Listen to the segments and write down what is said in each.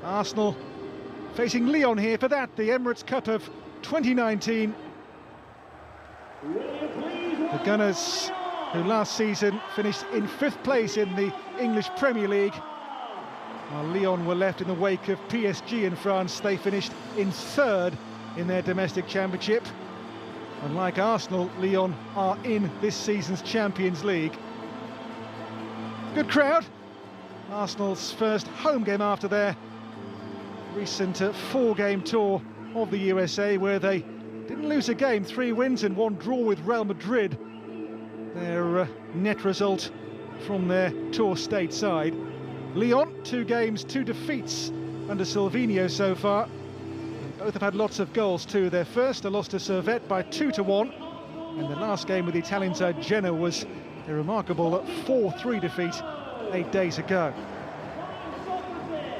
Arsenal facing Lyon here for that, the Emirates Cup of 2019. The Gunners, who last season finished in 5th place in the English Premier League, while Lyon were left in the wake of PSG in France. They finished in 3rd in their domestic championship. Unlike Arsenal, Lyon are in this season's Champions League. Good crowd. Arsenal's first home game after their recent 4-game tour of the USA, where they didn't lose a game, 3 wins and 1 draw with Real Madrid. Their net result from their tour stateside. Lyon, 2 games, 2 defeats under Silvino so far. Both have had lots of goals too. Their first, a loss to Servette by 2-1, and the last game with the Italian side Genoa was a remarkable 4-3 defeat 8 days ago.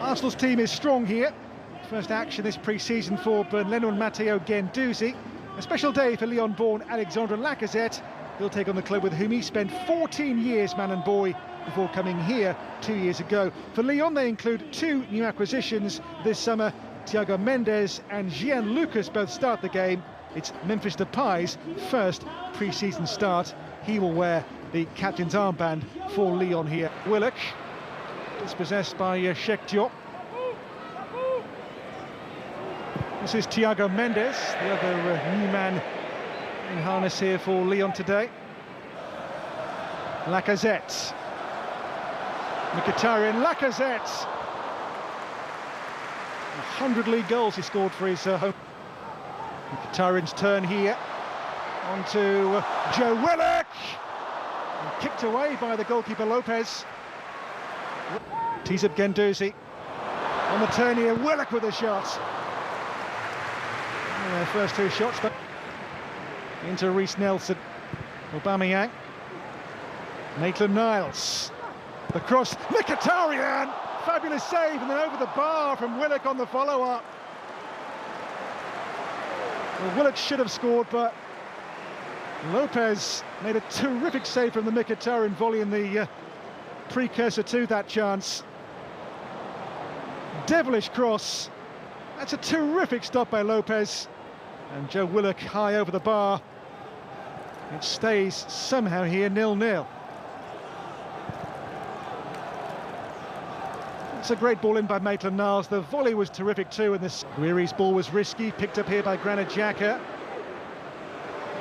Arsenal's team is strong here. First action this pre-season for Bernardo Matteo Guendouzi. A special day for Lyon-born Alexandre Lacazette. He'll take on the club with whom he spent 14 years man and boy before coming here 2 years ago. For Lyon, they include 2 new acquisitions this summer. Thiago Mendes and Jean Lucas both start the game. It's Memphis Depay's first pre-season start. He will wear the captain's armband for Lyon here. Willock, dispossessed by Sheikh Diop. This is Thiago Mendes, the other new man in harness here for Lyon today. Lacazette. Mkhitaryan, Lacazette. 100 league goals he scored for his home. Mkhitaryan's turn here. On to Joe Willock. And kicked away by the goalkeeper Lopez. Tees up Guendouzi. On the turn here, Willock with a shot. Their first 2 shots, but into Reece Nelson. Aubameyang. Maitland-Niles. The cross, Mkhitaryan! Fabulous save, and then over the bar from Willock on the follow-up. Well, Willock should have scored, but Lopez made a terrific save from the Mkhitaryan volley in the precursor to that chance. Devilish cross. That's a terrific stop by Lopez. And Joe Willock high over the bar. It stays somehow here 0-0. It's a great ball in by Maitland-Niles. The volley was terrific too, and this Guiri's ball was risky, picked up here by Granit Xhaka.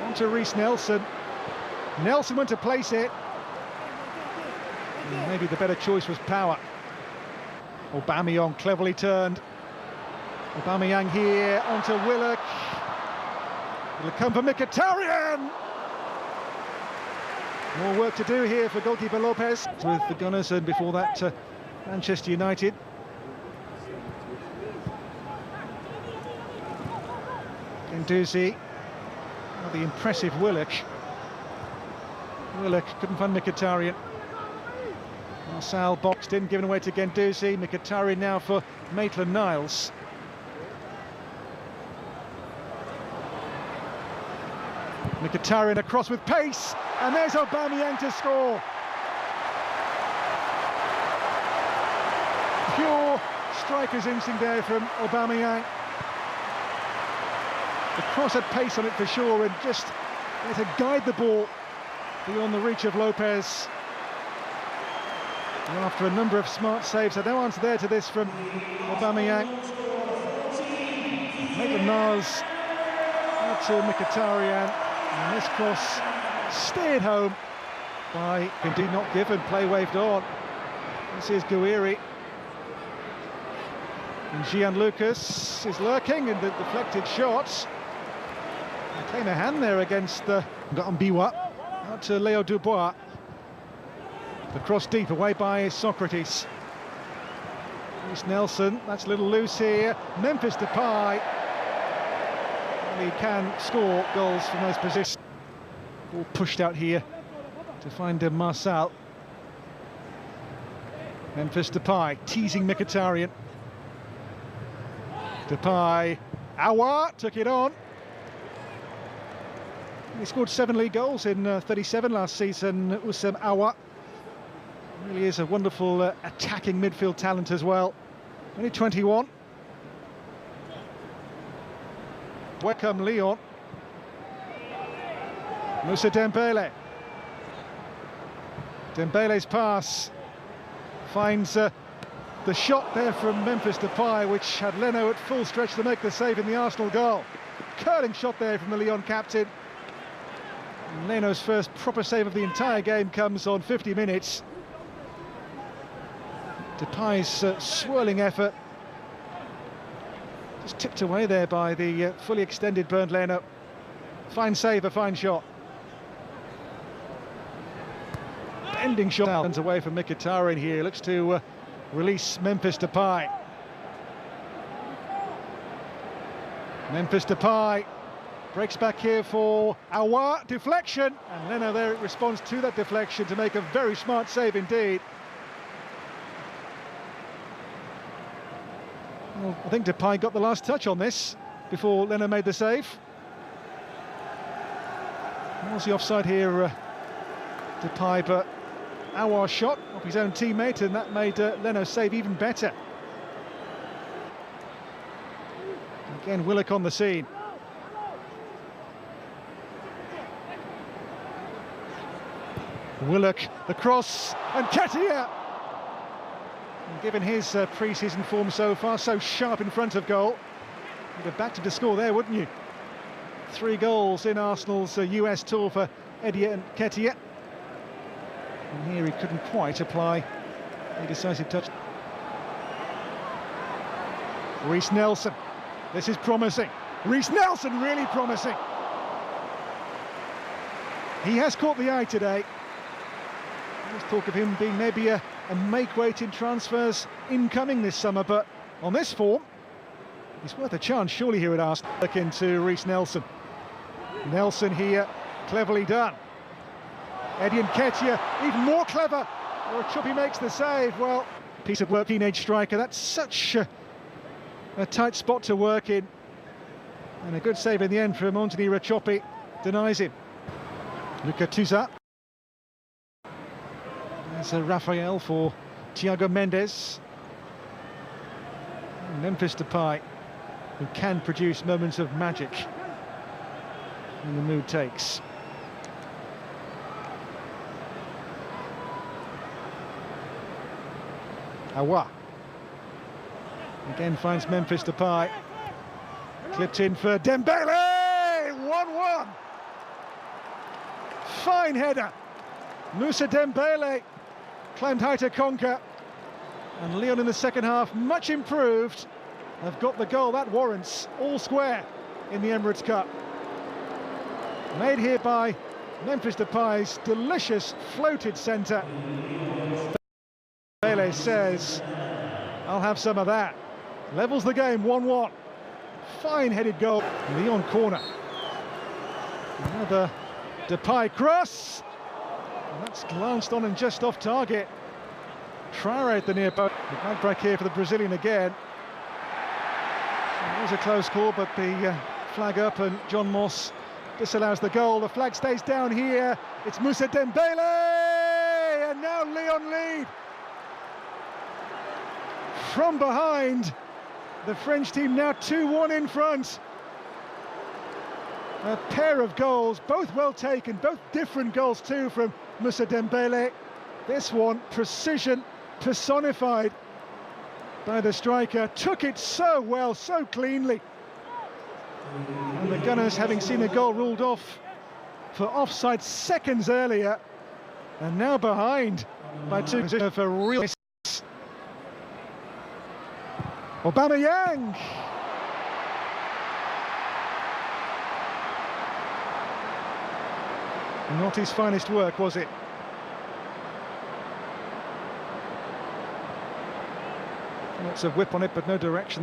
On to Reece Nelson. Nelson went to place it. And maybe the better choice was Power. Aubameyang cleverly turned. Aubameyang here, onto Willock. It'll come for Mkhitaryan! More work to do here for goalkeeper Lopez. With the Gunners, and before that Manchester United. Guendouzi. Oh, the impressive Willock. Willock couldn't find Mkhitaryan. Marcel boxed in, given away to Guendouzi. Mkhitaryan now for Maitland-Niles. Mkhitaryan across with pace, and there's Aubameyang to score. Pure striker's instinct there from Aubameyang. The cross had pace on it for sure, and just there to guide the ball beyond the reach of Lopez. And after a number of smart saves, no answer there to this from Aubameyang. Maitland-Niles out to Mkhitaryan, and this cross steered home by indeed not given, play waved on. This is Guiri. And Jean Lucas is lurking, and the deflected shots. They claim a hand there against Mbiwa. Out to Leo Dubois. The cross deep, away by Socrates. Reece Nelson, that's a little loose here. Memphis Depay. He can score goals from those positions. Ball pushed out here to find Marcel. Memphis Depay teasing Mkhitaryan. Depay, Aouar took it on. He scored 7 league goals in 37 last season. Aouar really is a wonderful attacking midfield talent as well. Only 21. Welcome Lyon. Moussa Dembele. Dembele's pass finds the shot there from Memphis Depay, which had Leno at full stretch to make the save in the Arsenal goal. Curling shot there from the Lyon captain. And Leno's first proper save of the entire game comes on 50 minutes. Depay's swirling effort just tipped away there by the fully extended Bernd Leno. Fine save, a fine shot. Bending shot turns away from Mkhitaryan here. Looks to release Memphis Depay. Memphis Depay breaks back here for Aouar, deflection, and Leno there responds to that deflection to make a very smart save indeed. Well, I think Depay got the last touch on this before Leno made the save. Was the offside here, Depay, but Aouar shot off his own teammate, and that made Leno's save even better. Again, Willock on the scene. Willock, the cross, and Ketia! And given his pre-season form so far, so sharp in front of goal, you'd have backed him to score there, wouldn't you? 3 goals in Arsenal's US tour for Eddie Nketiah. And here he couldn't quite apply a decisive touch. Reiss Nelson, this is promising. Reiss Nelson really promising. He has caught the eye today. There's talk of him being maybe a make-weight in transfers incoming this summer, but on this form, he's worth a chance surely here at Arsenal. Look into Reiss Nelson. Nelson here, cleverly done. Eddie Nketiah, even more clever. Chuppy makes the save. Well, piece of work, teenage striker. That's such a tight spot to work in. And a good save in the end from Anthony Chuppy. Denies him. Luka Tuza. There's a Raphael for Thiago Mendes. And Memphis Depay, who can produce moments of magic when the mood takes. Aouar again finds Memphis Depay, clipped in for Dembele. 1-1. Fine header. Moussa Dembele climbed high to conquer, and Lyon in the second half, much improved, have got the goal that warrants, all square in the Emirates Cup. Made here by Memphis Depay's delicious floated centre. Dembele says, I'll have some of that. Levels the game, 1-1. Fine headed goal. Lyon corner. Another Depay cross. And that's glanced on and just off target. Traoré at the near post. The bad break here for the Brazilian again. It was a close call, but the flag up, and John Moss disallows the goal. The flag stays down here. It's Moussa Dembele, and now Lyon lead. From behind, the French team now 2-1 in front. A pair of goals, both well taken, both different goals too from Moussa Dembele. This one, precision personified by the striker. Took it so well, so cleanly. And the Gunners, having seen a goal ruled off for offside seconds earlier, and now behind by 2 for real. Aubameyang. Not his finest work, was it? Lots of whip on it, but no direction there.